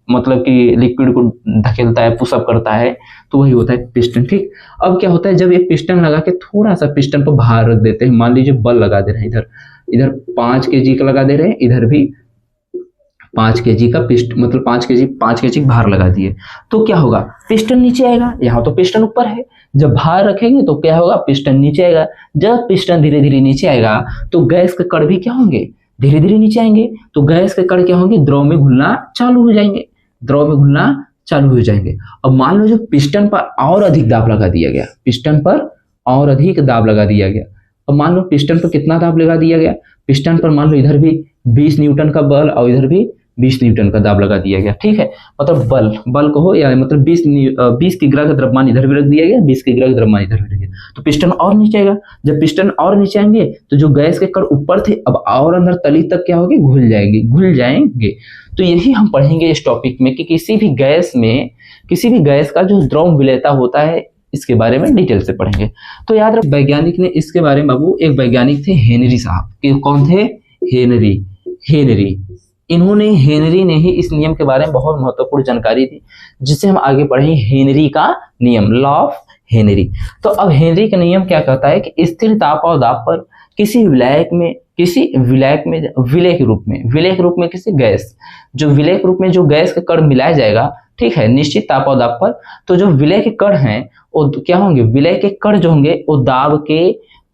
मतलब कि लिक्विड को धकेलता है, पुशअप करता है, तो वही होता है पिस्टन। ठीक, अब क्या होता है, जब एक पिस्टन लगा के थोड़ा सा पिस्टन पर भार रख देते हैं, मान लीजिए बल लगा दे रहे हैं, इधर 5 kg का लगा दे रहे हैं, इधर भी 5 kg का मतलब 5 kg भार लगा दिए, तो क्या होगा, पिस्टन नीचे आएगा। यहाँ तो पिस्टन ऊपर है, जब भार रखेंगे तो क्या होगा, पिस्टन नीचे आएगा। जब पिस्टन धीरे धीरे नीचे आएगा तो गैस के कण भी क्या होंगे, धीरे धीरे नीचे आएंगे, तो गैस के कण क्या होंगे, द्रव में घुलना चालू हो जाएंगे, द्रव में घुलना चालू हो जाएंगे। अब मान लो जो पिस्टन पर और अधिक दाब लगा दिया गया, पिस्टन पर और अधिक दाब लगा दिया गया, अब मान लो पिस्टन पर कितना दाब लगा दिया गया, पिस्टन पर मान लो इधर भी 20 न्यूटन का बल और इधर भी 20 न्यूटन का दाब लगा दिया गया। ठीक है, मतलब बल को हो या मतलब 20 किग्रा का द्रव्यमान इधर भी रख दिया गया, 20 किग्रा का द्रव्यमान इधर भी रख दिया, तो पिस्टन और नीचे आएगा। जब पिस्टन और नीचे आएंगे तो जो गैस के कण ऊपर थे अब और अंदर तली तक क्या होगी, घुल जाएंगे। तो यही हम पढ़ेंगे इस टॉपिक में कि किसी भी गैस का जो द्रव विलेयता होता है, इसके बारे में डिटेल से पढ़ेंगे। तो याद रख, वैज्ञानिक ने इसके बारे में, बाबू एक वैज्ञानिक थे हेनरी साहब, कि कौन थे, हेनरी। हेनरी ने ही इस नियम के बारे में बहुत महत्वपूर्ण जानकारी दी, जिसे हम आगे पढ़ेंगे हेनरी का नियम, लॉ ऑफ हेनरी। तो अब हेनरी का नियम क्या कहता है कि स्थिर ताप और दाब पर किसी विलायक में विलय के रूप में किसी गैस, जो विलय के रूप में जो गैस का कण मिलाया जाएगा, ठीक है, निश्चित ताप और दाब पर, तो जो विलय के कण हैं वो क्या होंगे, विलय के कण जो होंगे वो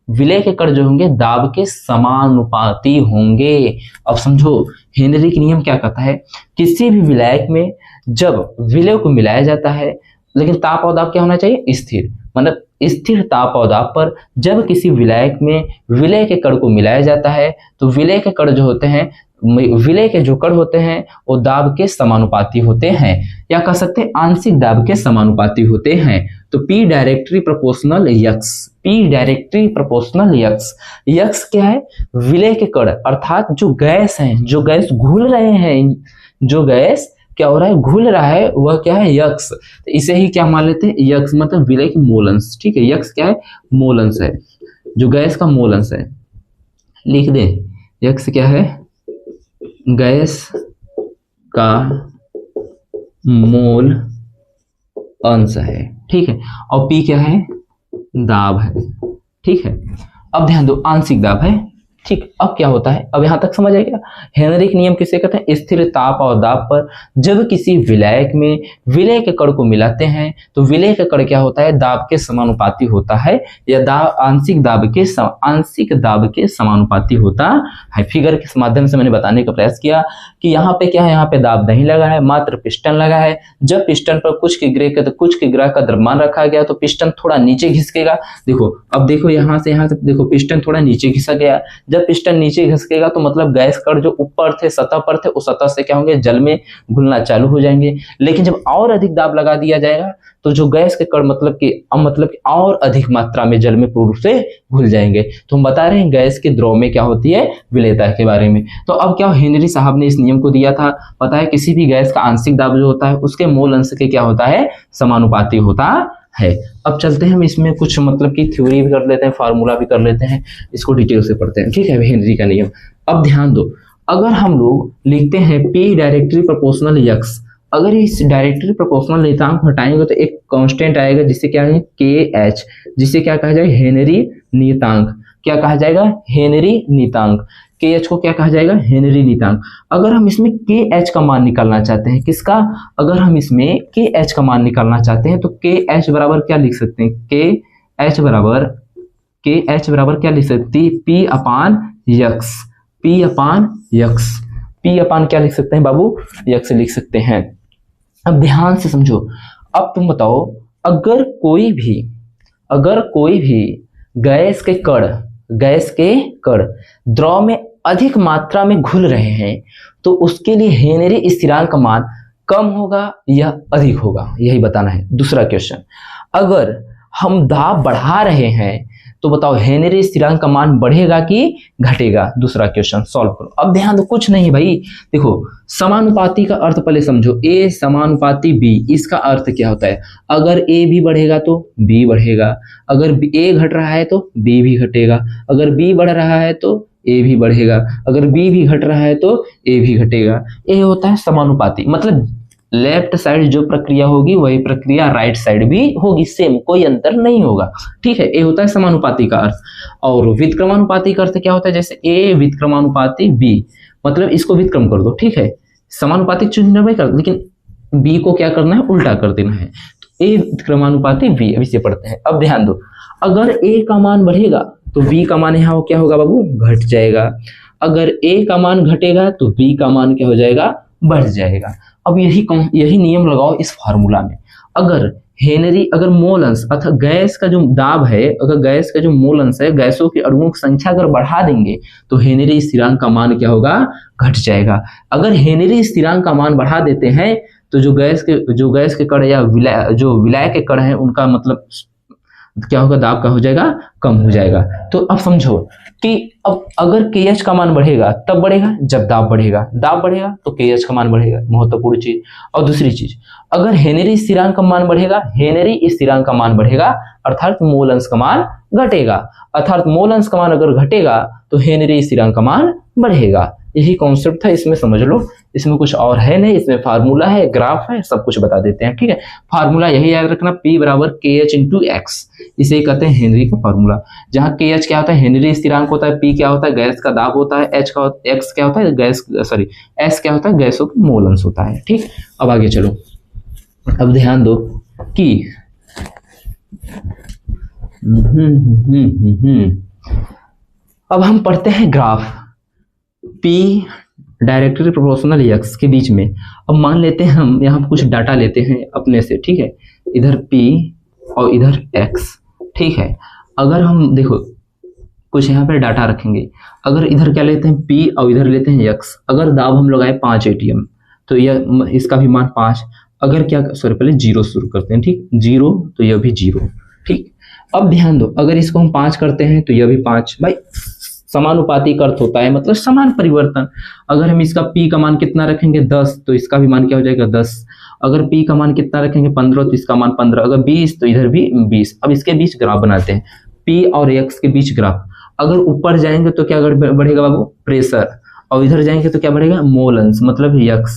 विलय के कण जो होंगे दाब के समानुपाती होंगे। अब समझो हेनरी का नियम क्या कहता है, किसी भी विलायक में जब विलय को मिलाया जाता है, लेकिन ताप और दाब क्या होना चाहिए, स्थिर, मतलब स्थिर ताप और दाब पर जब किसी विलायक में विलय के कण को मिलाया जाता है, तो विलय के कण जो होते हैं, विलय के जो कण होते हैं वो दाब के समानुपाती होते हैं, या कह सकते हैं आंशिक दाब के समानुपाती होते हैं। तो P डायरेक्टली प्रोपोर्शनल यक्स क्या है, विलय के कण अर्थात जो गैस घुल रहे हैं, जो गैस क्या हो रहा है, घुल रहा है, वह क्या है, यक्स। तो इसे ही क्या मान लेते हैं, यक्स मतलब विलय की मोलंस। ठीक है, यक्स क्या है, मोलंस है, जो गैस का मोलंस है, लिख दे, यक्स क्या है, गैस का मोल अंश है। ठीक है, और P क्या है, दाब है। ठीक है, अब ध्यान दो, आंशिक दाब है, ठीक, अब क्या होता है, अब यहां तक समझ आएगा। हेनरी के नियम किसे कहते हैं, स्थिर ताप और दाब पर जब किसी विलायक में विलय के कण को मिलाते हैं तो विलय का कण क्या होता है, दाब के समानुपाती होता है, या आंशिक दाब के समानुपाती होता है। फिगर के माध्यम से मैंने बताने का प्रयास किया कि यहाँ पे क्या है, यहाँ पे दाब नहीं लगा है, मात्र पिस्टन लगा है। जब पिस्टन पर कुछ की ग्रह का द्रव्यमान रखा गया तो पिस्टन थोड़ा नीचे घिसकेगा। देखो, अब देखो यहाँ से देखो पिस्टन थोड़ा नीचे घिसा गया। जब पिस्टन नीचे घिसकेगा तो मतलब गैस कण जो ऊपर थे, सतह पर थे, उस सतह से क्या होंगे, जल में घुलना चालू हो जाएंगे। लेकिन जब और अधिक दाब लगा दिया जाएगा तो जो गैस के कण मतलब कि और अधिक मात्रा में जल में पूर्ण रूप से घुल जाएंगे। तो हम बता रहे हैं गैस के द्रव में क्या होती है, विलेयता के बारे में। तो अब क्या हेनरी साहब ने इस नियम को दिया था, पता है किसी भी गैस का आंशिक दाब जो होता है उसके मोल अंश के क्या होता है, समानुपाती होता है। अब चलते हैं हम इसमें कुछ मतलब की थ्योरी भी कर लेते हैं, फार्मूला भी कर लेते हैं, इसको डिटेल से पढ़ते हैं। ठीक है, हेनरी का नियम। अब ध्यान दो, अगर हम लोग लिखते हैं P डायरेक्टरी प्रोपोर्शनल x, अगर इस डायरेक्टरी प्रोपोर्शनल नियतांक हटाएंगे तो एक कांस्टेंट आएगा जिसे क्या है, KH, जिसे क्या कहा जाएगा, हेनरी नियतांक। क्या कहा जाएगा, हेनरी नियतांक। KH को क्या कहा जाएगा, हेनरी नियतांक। अगर हम इसमें KH का मान निकालना चाहते हैं, किसका, अगर हम इसमें KH का मान निकालना चाहते हैं तो KH बराबर क्या लिख सकते हैं, KH बराबर क्या लिख सकते हैं, P अपान यक्स। P अपान यक्स, P अपान क्या लिख सकते हैं बाबू, यक्स लिख सकते हैं। अब ध्यान से समझो, अब तुम बताओ, अगर कोई भी गैस के कण द्रव में अधिक मात्रा में घुल रहे हैं तो उसके लिए हेनरी स्थिरांक का मान कम होगा या अधिक होगा, यही बताना है। दूसरा क्वेश्चन, अगर हम दाब बढ़ा रहे हैं तो बताओ हेनरी स्थिरांक का मान बढ़ेगा कि घटेगा। दूसरा क्वेश्चन सॉल्व करो। अब ध्यान दो, कुछ नहीं भाई, देखो समानुपाती का अर्थ पहले समझो, A समानुपाती B, इसका अर्थ क्या होता है, अगर A भी बढ़ेगा तो B बढ़ेगा, अगर A घट रहा है तो B भी घटेगा, अगर B बढ़ रहा है तो A भी बढ़ेगा, अगर B भी घट रहा है तो A भी घटेगा। ये होता है समानुपाती, मतलब लेफ्ट साइड जो प्रक्रिया होगी वही प्रक्रिया राइट साइड भी होगी, सेम, कोई अंतर नहीं होगा। ठीक है, ये होता है समानुपाती का अर्थ। और व्युत्क्रमानुपाती का अर्थ क्या होता है, जैसे A व्युत्क्रमानुपाती B, मतलब इसको व्युत्क्रम कर दो। ठीक है, समानुपातिक चिन्ह में कर, लेकिन B को क्या करना है, उल्टा कर देना है। तो A व्युत्क्रमानुपाती B, अब इसे पढ़ते हैं। अब ध्यान दो, अगर A का मान बढ़ेगा तो B का मान यहाँ क्या होगा बाबू, घट जाएगा। अगर A का मान घटेगा तो B का मान क्या हो जाएगा, बढ़ जाएगा। अब यही नियम लगाओ इस फार्मूला में। अगर मोल अंश अर्थात गैस का जो दाब है, अगर गैस का जो मोल अंश है, गैसों के अणुओं की संख्या अगर बढ़ा देंगे तो हेनरी स्थिरांक का मान क्या होगा, घट जाएगा। अगर हेनरी स्थिरांक का मान बढ़ा देते हैं तो जो गैस के कण या जो विलायक के कण है उनका मतलब क्या होगा, दाब का हो जाएगा, कम हो जाएगा। तो अब समझो कि अब अगर KH का मान बढ़ेगा तब बढ़ेगा जब दाब बढ़ेगा तो KH का मान बढ़ेगा, महत्वपूर्ण चीज। और दूसरी चीज, अगर हेनरी स्थिरांक का मान बढ़ेगा अर्थात मोल अंश का मान घटेगा, अर्थात मोल अंश का मान अगर घटेगा तो हेनरी स्थिरांक का मान बढ़ेगा। यही कॉन्सेप्ट था, इसमें समझ लो, इसमें कुछ और है नहीं, इसमें फार्मूला है, ग्राफ है, सब कुछ बता देते हैं। ठीक है, फार्मूला यही याद रखना, P बराबर KH इंटू एक्स, इसे कहते हैं हेनरी का फार्मूला। जहाँ KH क्या होता है, हेनरी स्थिरांक होता है, P क्या होता है, गैस का दाब होता है, X क्या होता है, S क्या होता है, गैसों का मोल अंश होता है। ठीक, अब आगे चलो। अब ध्यान दो कि अब हम पढ़ते हैं graph P directory proportional x के बीच में। अब मान लेते हैं हम यहाँ कुछ डाटा लेते हैं अपने से। ठीक है, इधर P और इधर x। ठीक है, अगर हम देखो कुछ यहाँ पे डाटा रखेंगे, अगर इधर क्या लेते हैं P और इधर लेते हैं x, अगर दाब हम लगाए 5 ATM तो यह इसका भी मान 5, अगर क्या पहले 0 शुरू करते हैं। ठीक, 0 तो यह भी 0। ठीक, अब ध्यान दो, अगर इसको हम 5 करते हैं तो यह भी 5। भाई समानुपाती का अर्थ होता है मतलब समान परिवर्तन। अगर हम इसका P का मान कितना रखेंगे 10 तो इसका भी मान क्या हो जाएगा 10। अगर P का मान कितना रखेंगे 15 तो इसका मान 15। अगर 20 तो इधर भी 20। अब इसके बीच ग्राफ बनाते हैं, P और x के बीच ग्राफ। अगर ऊपर जाएंगे तो क्या बढ़ेगा बाबू, प्रेशर, और इधर जाएंगे तो क्या बढ़ेगा, मोल अंश, मतलब x।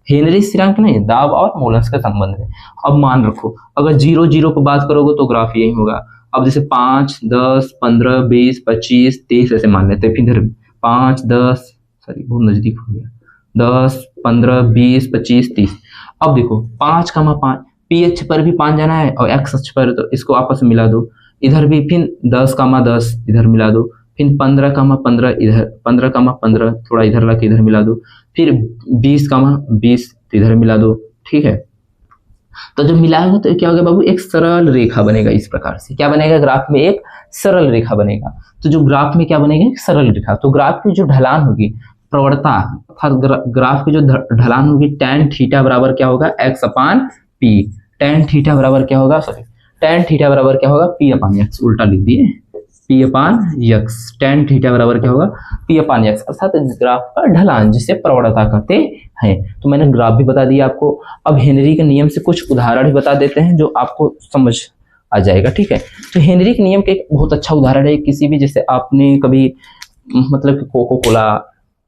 हेनरी स्थिरांक नहीं, दाब और मोल अंश का संबंध है। अब मान रखो, अगर 0 0 पर बात करोगे तो ग्राफ यही होगा। अब जैसे 5, 10, 15, 20, 25, 30 ऐसे मान लेते हैं, फिर 5 10, सॉरी बहुत नजदीक हो गया, 10 15 20 25 30। अब देखो 5,5 पीएच पर भी 5 जाना है और एक्स अक्ष पर, तो इसको आपस में मिला दो। इधर भी फिर 10,10 इधर मिला दो, फिर 15,15 इधर, 15,15 थोड़ा इधर ला के इधर मिला दो, फिर 20,20 इधर मिला दो। ठीक है, तो जब मिलाएंगे तो क्या होगा बाबू, एक सरल रेखा बनेगा। इस प्रकार से क्या बनेगा, ग्राफ में एक सरल रेखा बनेगा। तो जो ग्राफ में क्या बनेगा, एक सरल रेखा। तो ग्राफ की जो ढलान होगी, प्रवणता अर्थात ग्राफ की जो ढलान होगी, tan थीटा बराबर क्या होगा, x अपान p। tan थीटा बराबर क्या होगा, सॉरी tan थीटा बराबर क्या होगा, p अपान x, उल्टा लिख दिए, p अपान x। tan थीटा बराबर क्या होगा, p अपान x, अर्थात ग्राफ का ढलान जिसे प्रवणता कहते हैं। तो मैंने ग्राफ भी बता दिया आपको। अब हेनरी के नियम से कुछ उदाहरण भी बता देते हैं जो आपको समझ आ जाएगा। ठीक है, तो हेनरी के नियम के एक बहुत अच्छा उदाहरण है, किसी भी, जैसे आपने कभी मतलब कोको कोला,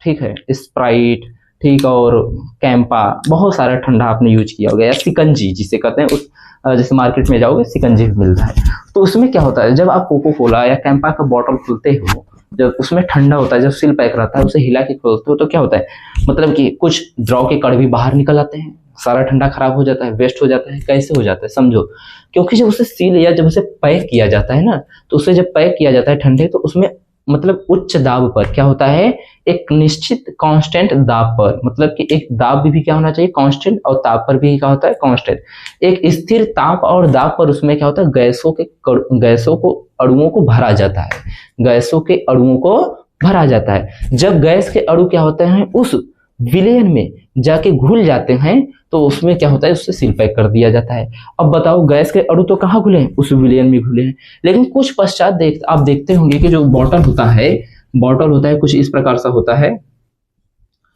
ठीक है, स्प्राइट, ठीक, और कैंपा, बहुत सारा ठंडा आपने यूज किया होगा, या सिकंजी जिसे कहते हैं, उस जैसे मार्केट में जाओगे सिकंजी भी मिलता है। तो उसमें क्या होता है, जब आप कोको कोला या कैंपा का बॉटल खोलते हो, जब उसमें ठंडा होता है, जब सील पैक रहता है, उसे हिला के खोलते हो तो क्या होता है, मतलब कि कुछ द्रव के कण भी बाहर निकल आते हैं, सारा ठंडा खराब हो जाता है, वेस्ट हो जाता है। कैसे हो जाता है समझो, क्योंकि जब उसे सील या जब उसे पैक किया जाता है ना, तो उसे जब पैक किया जाता है ठंडे, तो उसमें मतलब उच्च दाब पर क्या होता है, एक निश्चित कांस्टेंट दाब पर, मतलब कि एक दाब भी क्या होना चाहिए, कांस्टेंट, और ताप पर भी क्या होता है, कांस्टेंट। एक स्थिर ताप और दाब पर उसमें क्या होता है, गैसों को अणुओं को भरा जाता है, गैसों के अणुओं को भरा जाता है। जब गैस के अणु क्या होते हैं, उस विलयन में जाके घुल जाते हैं, तो उसमें क्या होता है, उससे सील पैक कर दिया जाता है। अब बताओ, गैस के अणु तो कहाँ घुले हैं, उस विलयन में घुले हैं, लेकिन कुछ पश्चात आप देखते होंगे कि जो बॉटल होता है कुछ इस प्रकार सा होता है,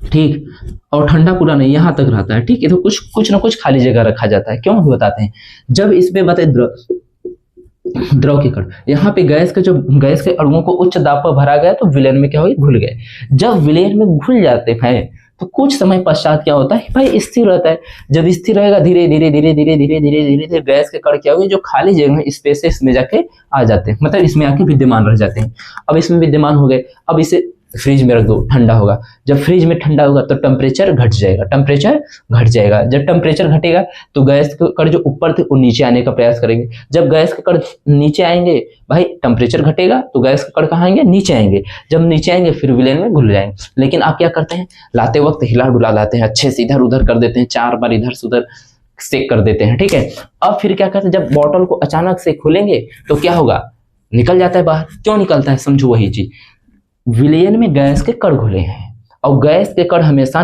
ठीक, और ठंडा पूरा नहीं, यहाँ तक रहता है। ठीक है, तो कुछ ना कुछ खाली जगह रखा जाता है। क्यों बताते हैं, जब इसमें बताए द्रव के कण, यहाँ पे गैस के अणुओं को उच्च दाब पर भरा गया, तो विलयन में क्या हो गया, घुल गए। जब विलयन में घुल जाते हैं तो कुछ समय पश्चात क्या होता है भाई, स्थिर रहता है। जब स्थिर रहेगा, धीरे धीरे गैस के कण क्या होंगे, जो खाली जगह स्पेसेस में जाके आ जाते हैं, मतलब इसमें आके विद्यमान रह जाते हैं। अब इसमें विद्यमान हो गए, अब इसे फ्रिज में रख दो, ठंडा होगा। जब फ्रिज में ठंडा होगा तो टेम्परेचर घट जाएगा। जब टेम्परेचर घटेगा तो गैस के कण जो ऊपर थे वो नीचे आने का प्रयास करेंगे। जब गैस के कण नीचे आएंगे, भाई टेम्परेचर घटेगा तो गैस के कण कहाँ आएंगे, नीचे आएंगे। जब नीचे आएंगे फिर विलयन में घुल जाएंगे। लेकिन आप क्या करते हैं, लाते वक्त हिला डुला लाते हैं, अच्छे से इधर उधर कर देते हैं, 4 बार इधर से उधर सेक कर देते हैं। ठीक है, अब फिर क्या करते हैं, जब बॉटल को अचानक से खोलेंगे तो क्या होगा, निकल जाता है बाहर। क्यों निकलता है, समझो वही चीज, विलयन में गैस के कण घुले हैं, और गैस के कण हमेशा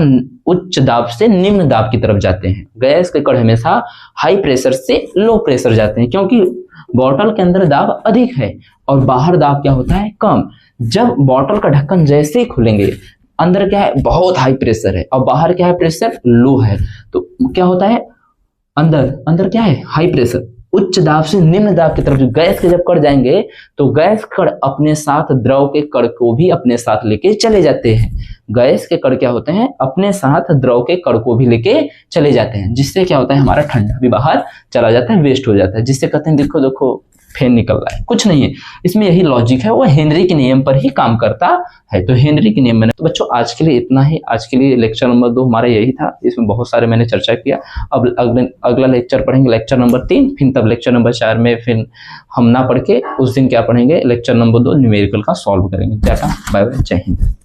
उच्च दाब से निम्न दाब की तरफ जाते हैं। गैस के कण हमेशा हाई प्रेशर से लो प्रेशर जाते हैं, क्योंकि बॉटल के अंदर दाब अधिक है और बाहर दाब क्या होता है, कम। जब बॉटल का ढक्कन जैसे ही खुलेंगे, अंदर क्या है, बहुत हाई प्रेशर है, और बाहर क्या है, प्रेशर लो है, तो क्या होता है, अंदर क्या है, हाई प्रेशर, उच्च दाब से निम्न दाब की तरफ गैस के जब कण जाएंगे तो गैस कण अपने साथ द्रव के कण को भी अपने साथ लेके चले जाते हैं। गैस के कण क्या होते हैं, अपने साथ द्रव के कण को भी लेके चले जाते हैं, जिससे क्या होता है, हमारा ठंडा भी बाहर चला जाता है, वेस्ट हो जाता है, जिससे कहते हैं देखो फैन निकल रहा है, कुछ नहीं है। इसमें यही लॉजिक है, वो हेनरी के नियम पर ही काम करता है। तो हेनरी के नियम मैंने, तो बच्चों आज के लिए इतना ही। आज के लिए लेक्चर नंबर 2 हमारा यही था, इसमें बहुत सारे मैंने चर्चा किया। अब अगला लेक्चर पढ़ेंगे लेक्चर नंबर 3, फिर तब लेक्चर नंबर 4 में फिर हम ना पढ़ के उस दिन क्या पढ़ेंगे, लेक्चर नंबर 2 न्यूमेरिकल का सॉल्व करेंगे। टाटा बाय बाय, जय हिंद।